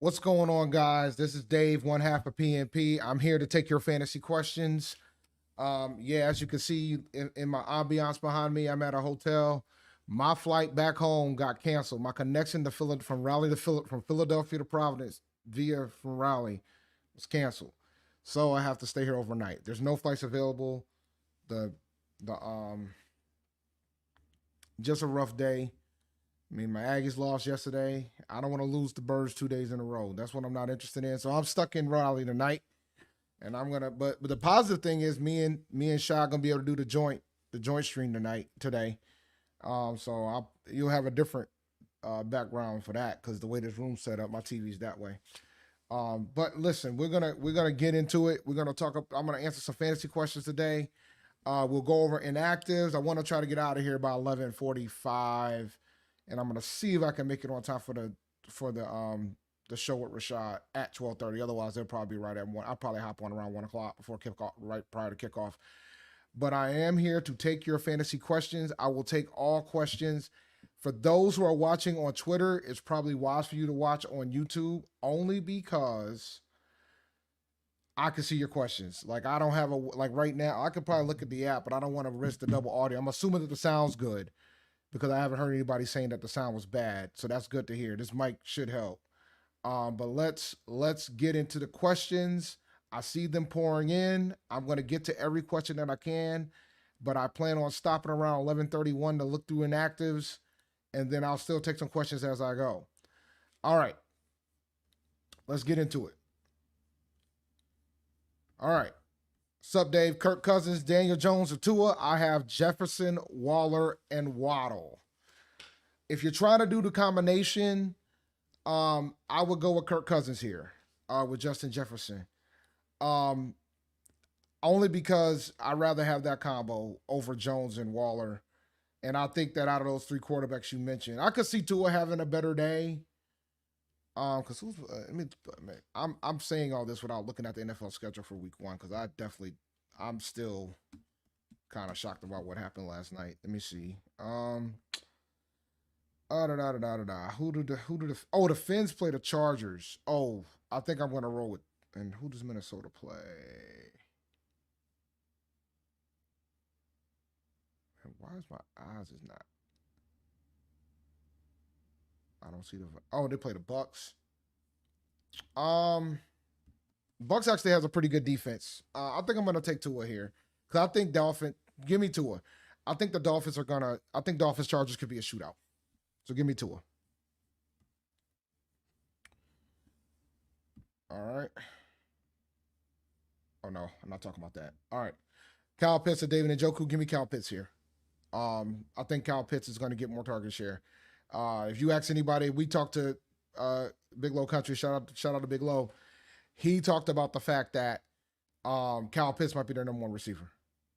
What's going on, guys? This is Dave, one half of PNP. I'm here to take your fantasy questions. Yeah, as you can see in my ambiance behind me, I'm at a hotel. My flight back home got canceled. My connection to from Raleigh to from Philadelphia to Providence via from Raleigh was canceled. So I have to stay here overnight. There's no flights available. The the Just a rough day. I mean, my Aggies lost yesterday. I don't want to lose the Birds 2 days in a row. That's what I'm not interested in. So I'm stuck in Raleigh tonight, and I'm gonna. But the positive thing is, me and Shy gonna be able to do the joint stream today. You'll have a different background for that because the way this room's set up, my TV's that way. But listen, we're gonna get into it. We're gonna talk. I'm gonna answer some fantasy questions today. We'll go over inactives. I want to try to get out of here by 11:45, and I'm gonna see if I can make it on time for the show with Rashad at 12:30. Otherwise, they'll probably be right at 1. I'll probably hop on around 1 o'clock before kickoff, right prior to kickoff. But I am here to take your fantasy questions. I will take all questions. For those who are watching on Twitter, it's probably wise for you to watch on YouTube only because I can see your questions. Like I don't have like right now. I could probably look at the app, but I don't want to risk the double audio. I'm assuming that the sound's good because I haven't heard anybody saying that the sound was bad. So that's good to hear. This mic should help. But let's get into the questions. I see them pouring in. I'm going to get to every question that I can, but I plan on stopping around 11:31 to look through inactives, and then I'll still take some questions as I go. All right, let's get into it. All right. Sup, Dave? Kirk Cousins, Daniel Jones, or Tua. I have Jefferson, Waller, and Waddle. If you're trying to do the combination, I would go with Kirk Cousins here, with Justin Jefferson. Um, Only because I'd rather have that combo over Jones and Waller. And I think that out of those three quarterbacks you mentioned, I could see Tua having a better day. Because who's I'm saying all this without looking at the NFL schedule for Week 1 because I'm still kind of shocked about what happened last night. Let me see. The Finns play the Chargers. Oh, I think I'm gonna roll with. And who does Minnesota play? And why is my eyes is not? I don't see the. Oh, they play the Bucks. Um, Bucks actually has a pretty good defense. I think I'm gonna take Tua here because I think Dolphin. Give me Tua. I think the Dolphins are gonna. I think Dolphins Chargers could be a shootout. So give me Tua. All right. Oh no, I'm not talking about that. All right. Kyle Pitts or David Njoku. Give me Kyle Pitts here. I think Kyle Pitts is going to get more target share. If you ask anybody, we talked to Big Low Country. Shout out to Big Low. He talked about the fact that Kyle Pitts might be their number one receiver.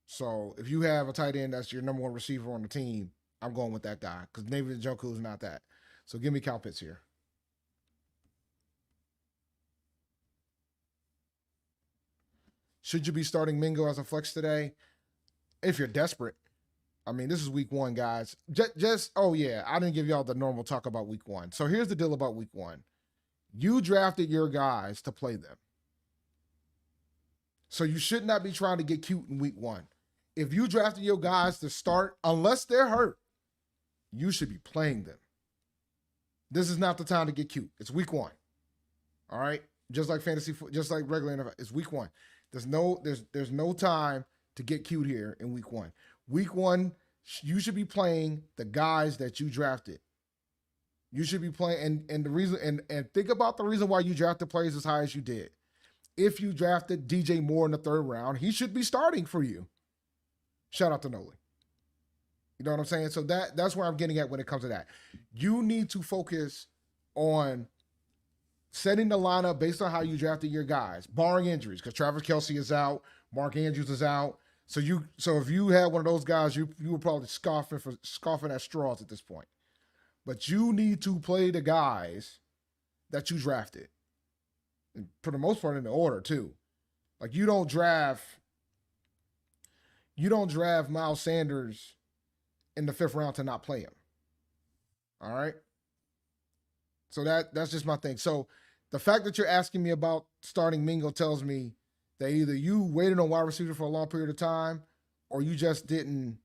So if you have a tight end that's your number one receiver on the team, I'm going with that guy because David Njoku is not that. So give me Kyle Pitts here. Should you be starting Mingo as a flex today? If you're desperate. I mean, this is week 1, guys. Oh yeah, I didn't give y'all the normal talk about week 1. So here's the deal about week 1. You drafted your guys to play them. So you should not be trying to get cute in week 1. If you drafted your guys to start, unless they're hurt, you should be playing them. This is not the time to get cute. It's week 1. All right? Just like fantasy, just like regular NFL. It's week 1. There's no time to get cute here in week 1. Week 1, you should be playing the guys that you drafted. You should be playing, and the reason, and think about the reason why you drafted players as high as you did. If you drafted DJ Moore in the 3rd round, he should be starting for you. Shout out to Nolan. You know what I'm saying? So that's where I'm getting at when it comes to that. You need to focus on setting the lineup based on how you drafted your guys, barring injuries, because Travis Kelce is out, Mark Andrews is out. So if you had one of those guys, you were probably scoffing at straws at this point. But you need to play the guys that you drafted. And for the most part in the order too. Like you don't draft Miles Sanders in the 5th round to not play him. All right? So that's just my thing. So The fact that you're asking me about starting Mingo tells me that either you waited on wide receiver for a long period of time, or you just didn't,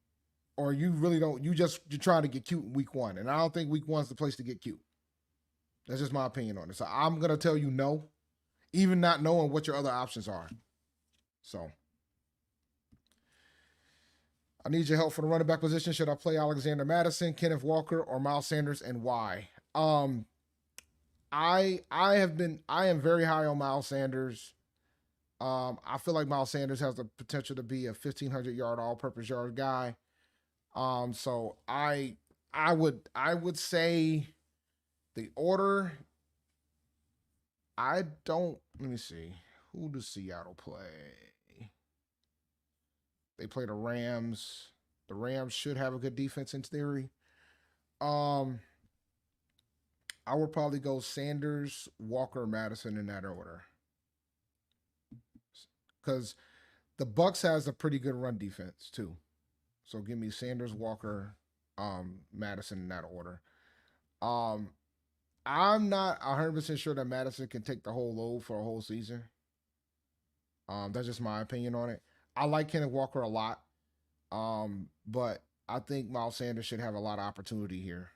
or you really don't. You're trying to get cute in week one, and I don't think week one's the place to get cute. That's just my opinion on it. So I'm gonna tell you no, even not knowing what your other options are. So I need your help for the running back position. Should I play Alexander Madison, Kenneth Walker, or Miles Sanders, and why? I am very high on Miles Sanders. I feel like Miles Sanders has the potential to be a 1,500-yard all-purpose yard guy. So I would say the order. I don't. Let me see. Who does Seattle play? They play the Rams. The Rams should have a good defense in theory. I would probably go Sanders, Walker, Madison in that order. Because the Bucks has a pretty good run defense too. So give me Sanders, Walker, Madison in that order. I'm not 100% sure that Madison can take the whole load for a whole season. That's just my opinion on it. I like Kenneth Walker a lot, but I think Miles Sanders should have a lot of opportunity here.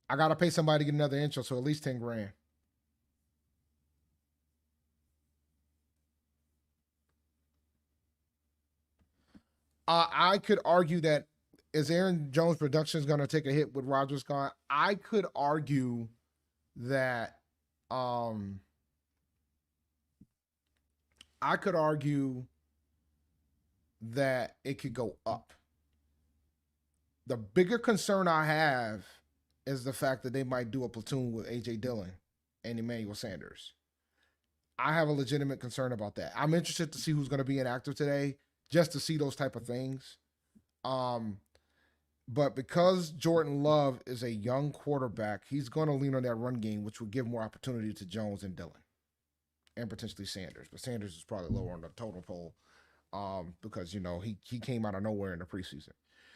I gotta pay somebody to get another intro, so at least 10 grand. I could argue that is Aaron Jones' production is going to take a hit with Rodgers gone. I could argue that I could argue that it could go up. The bigger concern I have is the fact that they might do a platoon with AJ Dillon and Emmanuel Sanders. I have a legitimate concern about that. I'm interested to see who's going to be inactive today, just to see those type of things. But because Jordan Love is a young quarterback, he's going to lean on that run game, which will give more opportunity to Jones and Dillon, and potentially Sanders. But Sanders is probably lower on the total poll because he came out of nowhere in the preseason.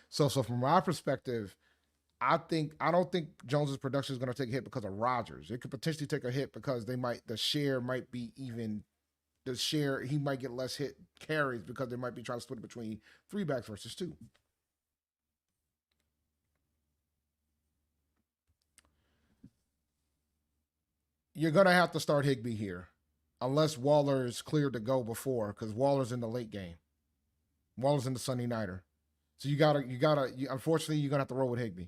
So from my perspective, I don't think Jones's production is going to take a hit because of Rodgers. It could potentially take a hit because the share might be even. The share, he might get less hit carries because they might be trying to split it between 3 backs versus 2. You're gonna have to start Higbee here, unless Waller is cleared to go before, because Waller's in the late game. Waller's in the Sunday nighter, so unfortunately you're gonna have to roll with Higbee.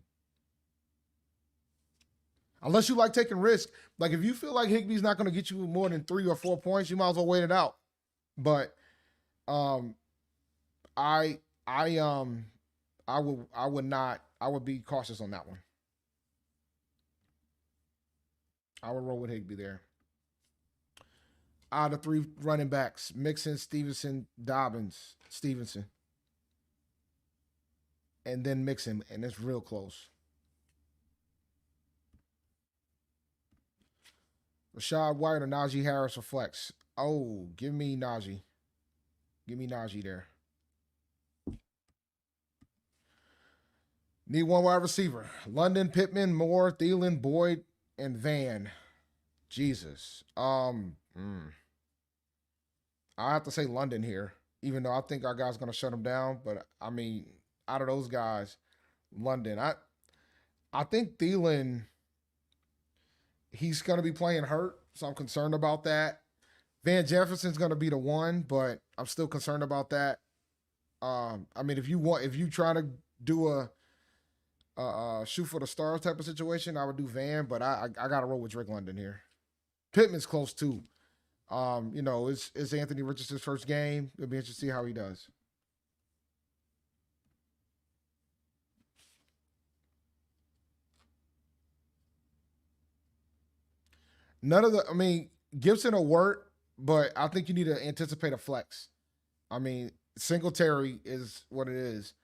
Unless you like taking risk. Like if you feel like Higbee's not going to get you more than 3 or 4 points, you might as well wait it out. But I would be cautious on that one. I would roll with Higbee there. Out of 3 running backs, Mixon, Stevenson, Dobbins, Stevenson. And then Mixon, and it's real close. Rashad White or Najee Harris or flex? Oh, give me Najee. Give me Najee there. Need one wide receiver. London, Pittman, Moore, Thielen, Boyd, and Van. Jesus. I have to say London here, even though I think our guy's going to shut him down. But, I mean, out of those guys, London. I think Thielen, he's going to be playing hurt, so I'm concerned about that. Van Jefferson's going to be the one, but I'm still concerned about that. I mean, if you try to do a shoot for the stars type of situation, I would do Van, but I got to roll with Drake London here. Pittman's close too. It's Anthony Richardson's first game. It'll be interesting to see how he does. Gibson will work, but I think you need to anticipate a flex. I mean, Singletary is what it is.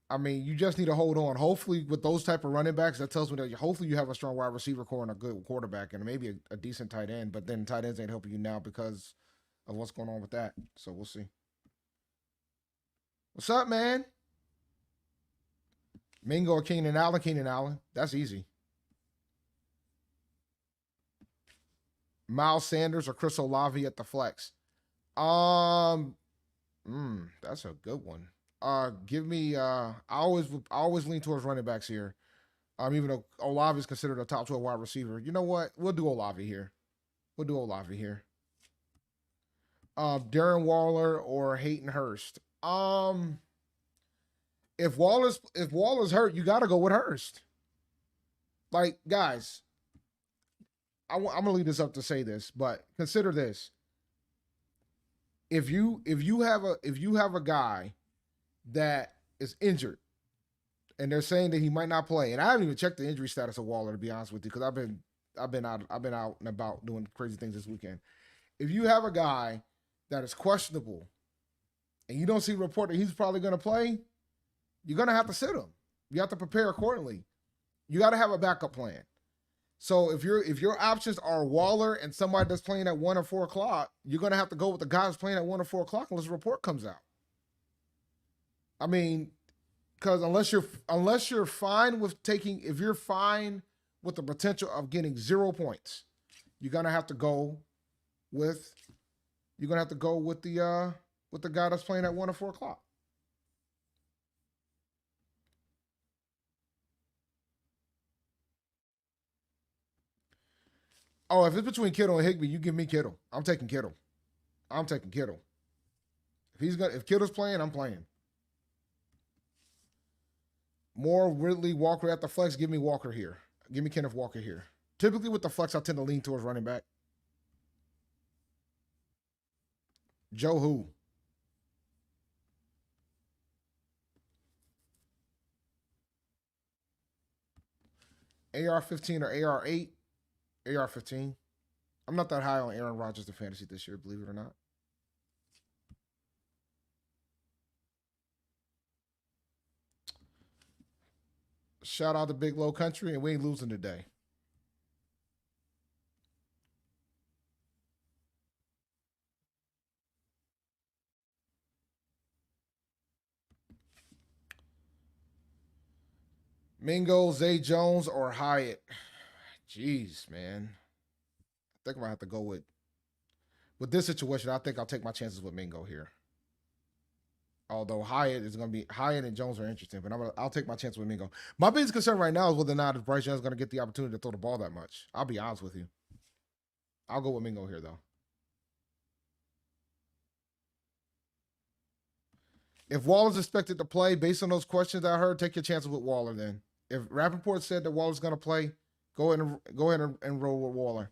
I mean, you just need to hold on. Hopefully, with those type of running backs, that tells me that hopefully you have a strong wide receiver core and a good quarterback and maybe a decent tight end. But then tight ends ain't helping you now because of what's going on with that. So we'll see. What's up, man? Mingo or Keenan Allen? Keenan Allen. That's easy. Miles Sanders or Chris Olave at the flex? That's a good one. Give me. I always lean towards running backs here. Even though Olave is considered a top 12 wide receiver. You know what? We'll do Olave here. Darren Waller or Hayden Hurst. If Waller's hurt, you got to go with Hurst. Like, guys, I'm gonna leave this up to say this, but consider this: if you have a guy that is injured, and they're saying that he might not play, and I haven't even checked the injury status of Waller, to be honest with you, because I've been out and about doing crazy things this weekend. If you have a guy that is questionable, and you don't see a report that he's probably going to play, you're going to have to sit him. You have to prepare accordingly. You got to have a backup plan. So if your options are Waller and somebody that's playing at 1 or 4 o'clock, you're going to have to go with the guy that's playing at 1 or 4 o'clock unless a report comes out. I mean, because unless you're fine with if you're fine with the potential of getting 0 points, you're going to have to go with the guy that's playing at 1 or 4 o'clock. Oh, if it's between Kittle and Higbee, you give me Kittle. I'm taking Kittle. If Kittle's playing, I'm playing. More Ridley, Walker at the flex. Give me Walker here. Give me Kenneth Walker here. Typically with the flex, I tend to lean towards running back. Joe who? AR-15 or AR-8? AR-15. I'm not that high on Aaron Rodgers in fantasy this year, believe it or not. Shout out to Big Low Country, and we ain't losing today. Mingo, Zay Jones, or Hyatt? Jeez, man. I think I'm going to have to go with this situation. I think I'll take my chances with Mingo here. Although Hyatt and Jones are interesting, but I'll take my chance with Mingo. My biggest concern right now is whether or not Bryce Young is going to get the opportunity to throw the ball that much. I'll be honest with you. I'll go with Mingo here, though. If Waller's expected to play, based on those questions I heard, take your chances with Waller then. If Rappaport said that Waller's going to play, go ahead and roll with Waller.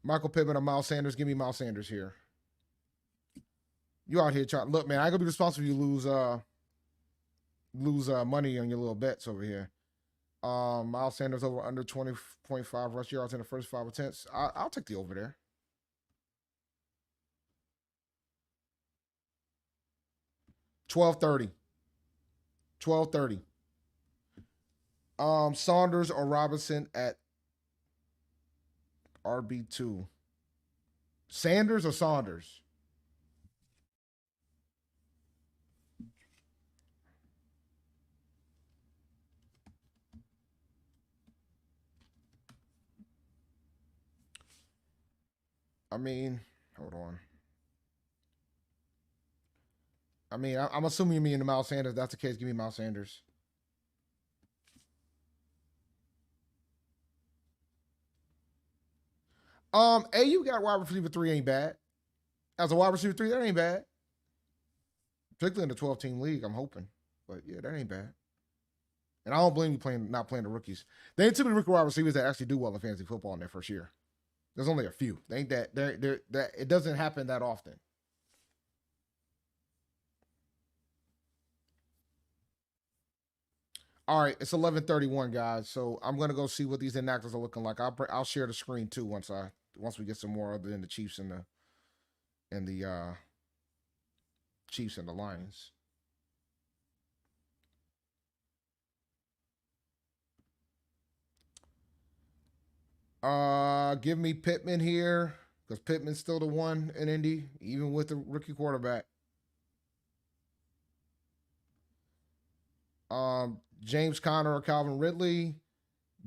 Michael Pittman or Miles Sanders. Give me Miles Sanders here. You out here trying. Look, man, I ain't gonna be responsible if you lose money on your little bets over here. Miles Sanders over under 20.5 rush yards in the first 5 attempts. I'll take the over there. 12:30. 12:30. Saunders or Robinson at RB2. Sanders or Saunders? I mean, hold on. I mean, I'm assuming you mean the Miles Sanders. If that's the case, give me Miles Sanders. You got wide receiver 3 ain't bad. As a wide receiver 3, that ain't bad. Particularly in the 12-team league, I'm hoping. But yeah, that ain't bad. And I don't blame you not playing the rookies. There ain't too many rookie wide receivers that actually do well in fantasy football in their first year. There's only a few. They ain't that it doesn't happen that often. All right, it's 11:31, guys. So I'm gonna go see what these inactives are looking like. I'll share the screen too once we get some more other than the Chiefs and the Chiefs and the Lions. Give me Pittman here because Pittman's still the one in Indy, even with the rookie quarterback. James Conner or Calvin Ridley.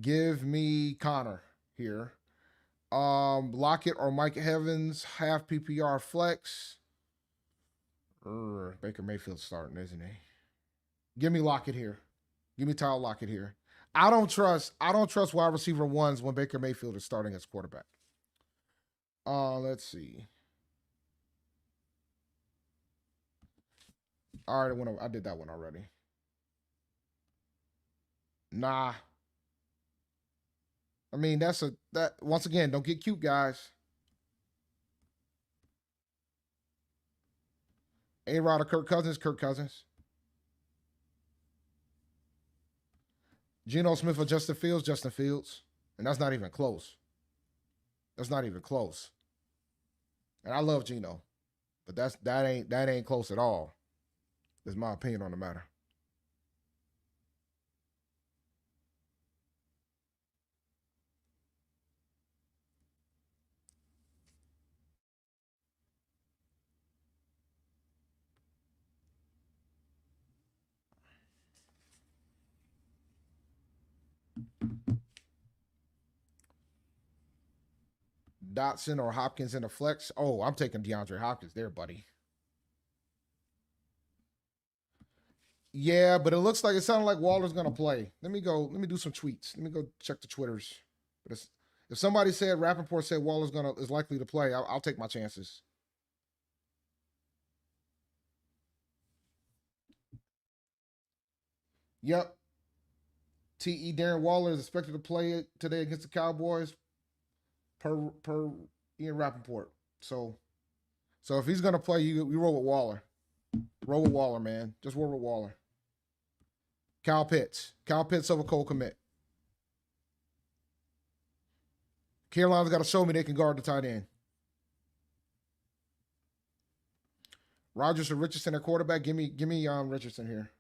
Give me Conner here. Lockett or Mike Evans, half PPR flex. Baker Mayfield's starting, isn't he? Give me Lockett here. Give me Tyler Lockett here. I don't trust wide receiver ones when Baker Mayfield is starting as quarterback. Let's see. All right, I did that one already. Nah. I mean, that once again, don't get cute, guys. A-Rod or Kirk Cousins? Kirk Cousins. Geno Smith or Justin Fields? Justin Fields. And that's not even close. That's not even close. And I love Geno, but that ain't close at all. That's my opinion on the matter. Dotson or Hopkins in the flex? Oh, I'm taking DeAndre Hopkins there, buddy. Yeah, but it sounded like Waller's gonna play. Let me do some tweets. Let me go check the Twitters. But if somebody said Rappaport said Waller's is likely to play, I'll take my chances. Yep. T.E. Darren Waller is expected to play it today against the Cowboys per Ian Rappaport. So if he's gonna play, you roll with Waller. Roll with Waller, man. Just roll with Waller. Kyle Pitts over Cole Kmet. Carolina's got to show me they can guard the tight end. Rodgers or Richardson at quarterback. Give me Richardson here.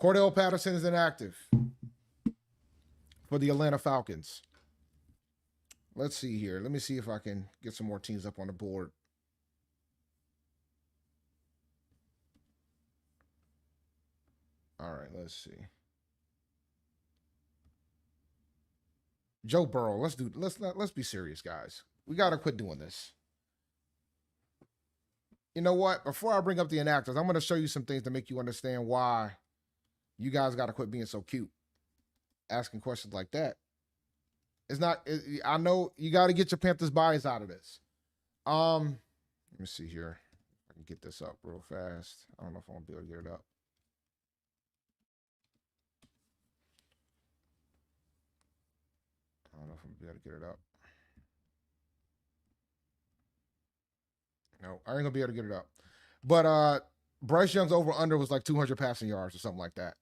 Cordell Patterson is inactive for the Atlanta Falcons. Let's see here. Let me see if I can get some more teams up on the board. All right, let's see. Joe Burrow. Let's be serious, guys. We got to quit doing this. You know what? Before I bring up the inactives, I'm going to show you some things to make you understand why you guys got to quit being so cute, asking questions like that. I know you got to get your Panthers bias out of this. Let me see here. I can get this up real fast. I don't know if I'm going to be able to get it up. I don't know if I'm going to be able to get it up. No, I ain't going to be able to get it up. But Bryce Young's over-under was like 200 passing yards or something like that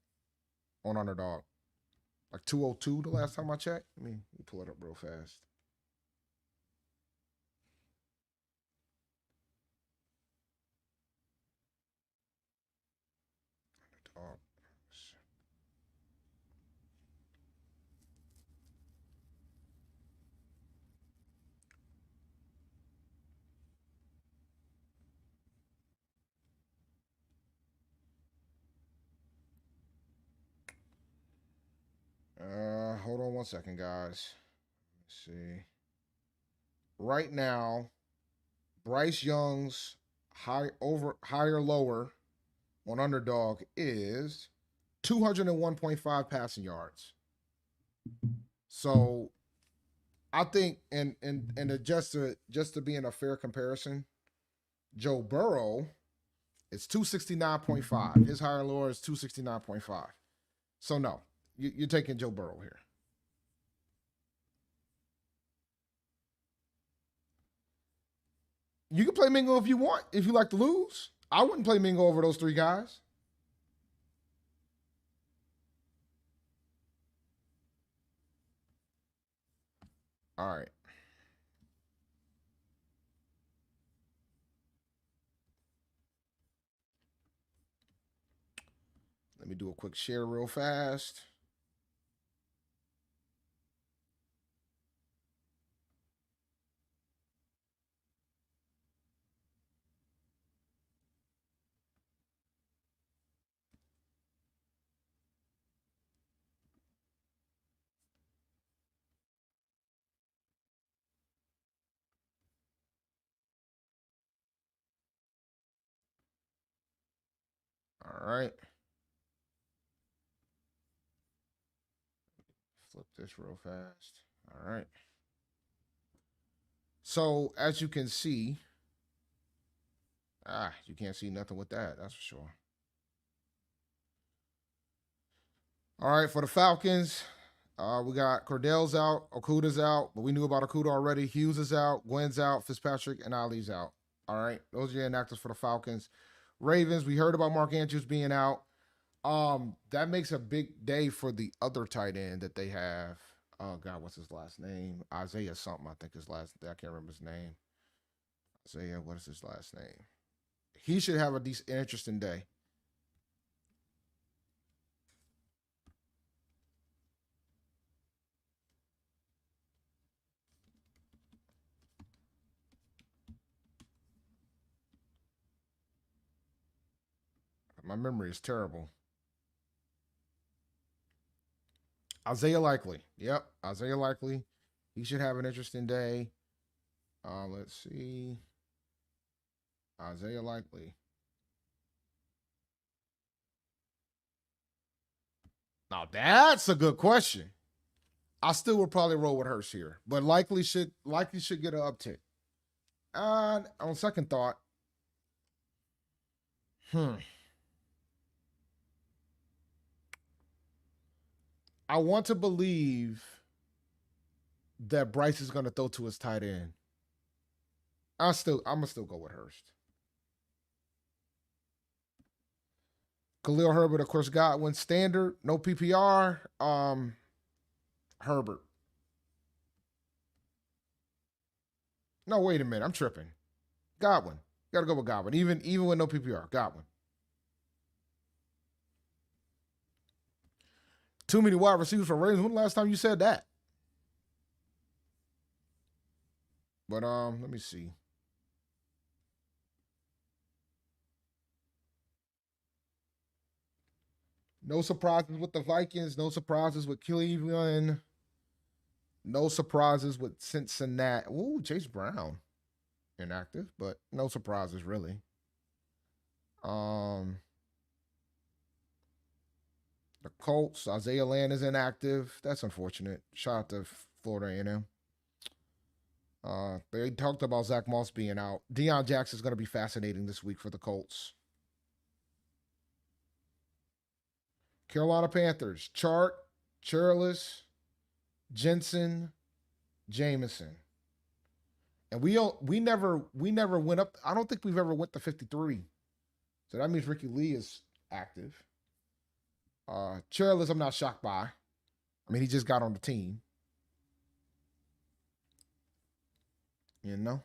on Underdog. Like 202 the last time I checked. Let me pull it up real fast. Underdog. Hold on one second, guys. Let's see. Right now, Bryce Young's higher lower on Underdog is 201.5 passing yards. So I think and just to be in a fair comparison, Joe Burrow is 269.5. His higher lower is 269.5. So no, you're taking Joe Burrow here. You can play Mingo if you want, if you like to lose. I wouldn't play Mingo over those three guys. All right. Let me do a quick share real fast. All right. Flip this real fast. All right. So as you can see, you can't see nothing with that. That's for sure. All right, for the Falcons, we got Cordell's out, Okuda's out, but we knew about Okuda already. Hughes is out, Gwen's out, Fitzpatrick, and Ali's out. All right, those are your inactives for the Falcons. Ravens, we heard about Mark Andrews being out. That makes a big day for the other tight end that they have. Oh God, what's his last name? Isaiah something, I think his last. I can't remember his name. Isaiah, what is his last name? He should have a decent, interesting day. My memory is terrible. Isaiah Likely. Yep, Isaiah Likely. He should have an interesting day. Let's see. Isaiah Likely. Now that's a good question. I still would probably roll with Hurst here, but likely should get an uptick. On second thought, I want to believe that Bryce is going to throw to his tight end. I'm gonna still go with Hurst. Khalil Herbert, of course, Godwin standard, no PPR. Herbert. No, wait a minute, I'm tripping. Godwin, gotta go with Godwin, even with no PPR. Godwin. Too many wide receivers for Ravens. When the last time you said that? But let me see. No surprises with the Vikings. No surprises with Cleveland. No surprises with Cincinnati. Ooh, Chase Brown. Inactive, but no surprises really. The Colts, Isaiah Land is inactive. That's unfortunate. Shout out to Florida A&M. They talked about Zach Moss being out. Deion Jackson is going to be fascinating this week for the Colts. Carolina Panthers, Chart, Churlis, Jensen, Jameson. And we never went up. I don't think we've ever went to 53. So that means Ricky Lee is active. Churlis, I'm not shocked by. I mean, he just got on the team. You know?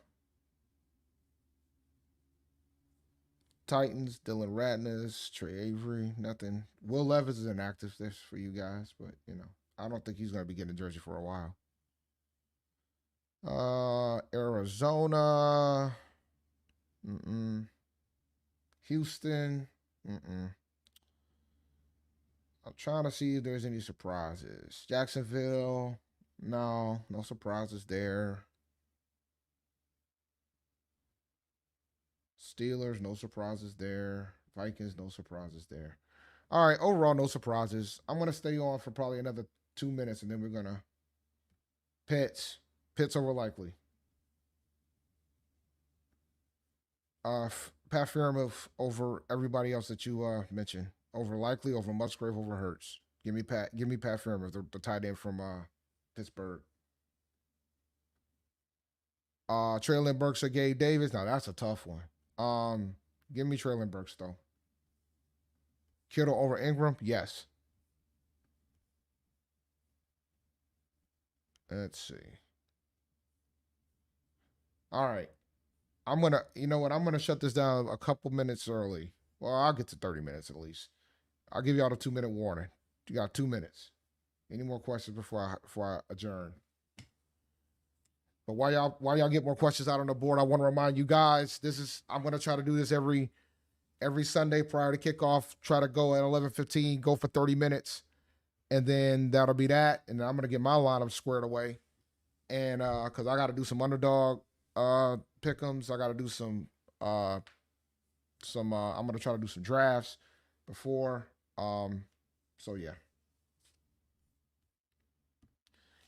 Titans, Dylan Ratness, Trey Avery, nothing. Will Levis is inactive this for you guys, but you know, I don't think he's gonna be getting a jersey for a while. Arizona. Houston. I'm trying to see if there's any surprises. Jacksonville. No surprises there. Steelers, no surprises there. Vikings, no surprises there. All right, overall, no surprises. I'm gonna stay on for probably another 2 minutes, and then we're gonna Pitts over Likely. Pat Fairmouth over everybody else that you mentioned. Over Likely, over Musgrave, over Hurts. Give me Pat Fairmouth, the tight end from Pittsburgh. Traylon Burks or Gabe Davis. Now that's a tough one. Give me Traylon Burks though. Kittle over Ingram, yes. Let's see. All right. You know what? I'm gonna shut this down a couple minutes early. Well, I'll get to 30 minutes at least. I'll give y'all the 2-minute warning. You got 2 minutes. Any more questions before I adjourn? But while y'all get more questions out on the board, I want to remind you guys, I'm gonna try to do this every Sunday prior to kickoff. Try to go at 11:15, go for 30 minutes, and then that'll be that. And then I'm gonna get my lineup squared away, and because I got to do some underdog pick'ems, I got to do some I'm gonna try to do some drafts. before. So yeah.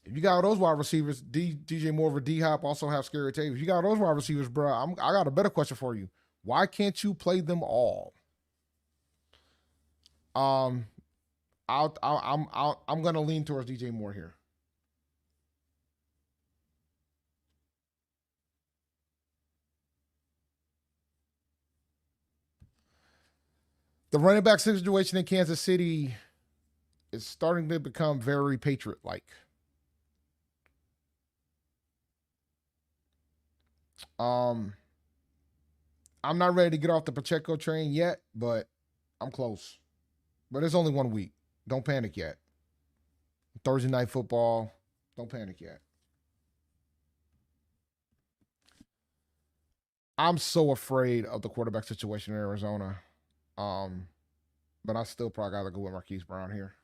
If you got all those wide receivers, DJ Moore or D Hop also have scary tape. If you got those wide receivers, bro, I got a better question for you. Why can't you play them all? Um, I'm gonna lean towards DJ Moore here. The running back situation in Kansas City is starting to become very Patriot like. Um, I'm not ready to get off the Pacheco train yet, but I'm close. But it's only 1 week. Don't panic yet. Thursday night football. Don't panic yet. I'm so afraid of the quarterback situation in Arizona. Um, but I still probably got to go with Marquise Brown here.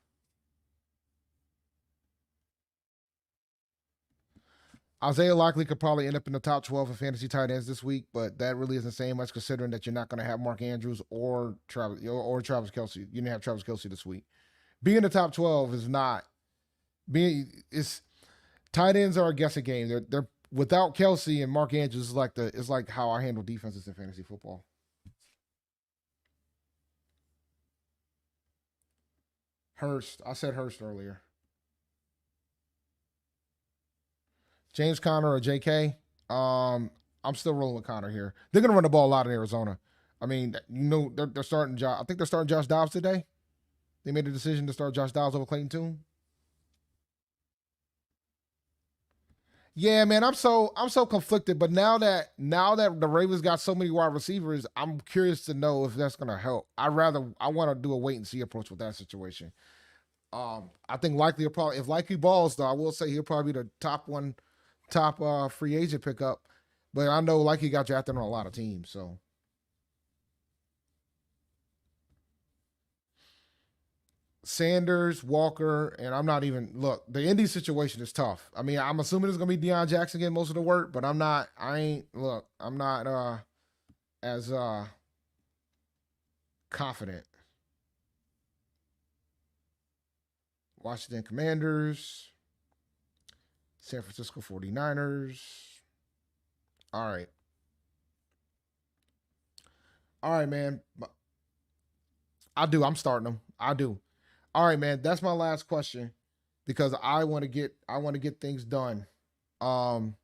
Isaiah Likely could probably end up in the top 12 of fantasy tight ends this week, but that really isn't saying much considering that you're not going to have Mark Andrews or Travis Kelce. You didn't have Travis Kelce this week. Being in the top 12 is not being. It's tight ends are a guessing game. They're without Kelce and Mark Andrews is like it's like how I handle defenses in fantasy football. Hurst, I said Hurst earlier. James Conner or J.K. I'm still rolling with Conner here. They're gonna run the ball a lot in Arizona. I mean, they're starting. I think they're starting Josh Dobbs today. They made a decision to start Josh Dobbs over Clayton Tune. Yeah, man, I'm so conflicted. But now that the Ravens got so many wide receivers, I'm curious to know if that's gonna help. I want to do a wait and see approach with that situation. I think likely probably if likely balls though, I will say he'll probably be the top free agent pickup. But I know likely got drafted on a lot of teams, so Sanders, Walker, and I'm not even look. The Indy situation is tough. I mean, I'm assuming it's gonna be Deion Jackson getting most of the work, but I'm not. I ain't look. I'm not as confident. Washington Commanders, San Francisco 49ers. All right. All right, man. I do. I'm starting them. I do. All right, man. That's my last question because I want to get things done. Um,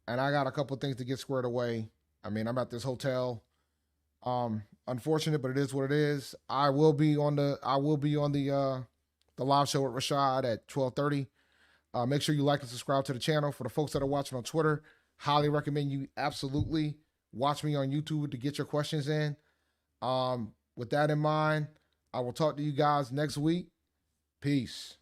and I got a couple things to get squared away. I mean, I'm at this hotel. Unfortunate, but it is what it is. I will be on the live show with Rashad at 12:30. Make sure you like and subscribe to the channel. For the folks that are watching on Twitter, highly recommend you absolutely watch me on YouTube to get your questions in. With that in mind, I will talk to you guys next week. Peace.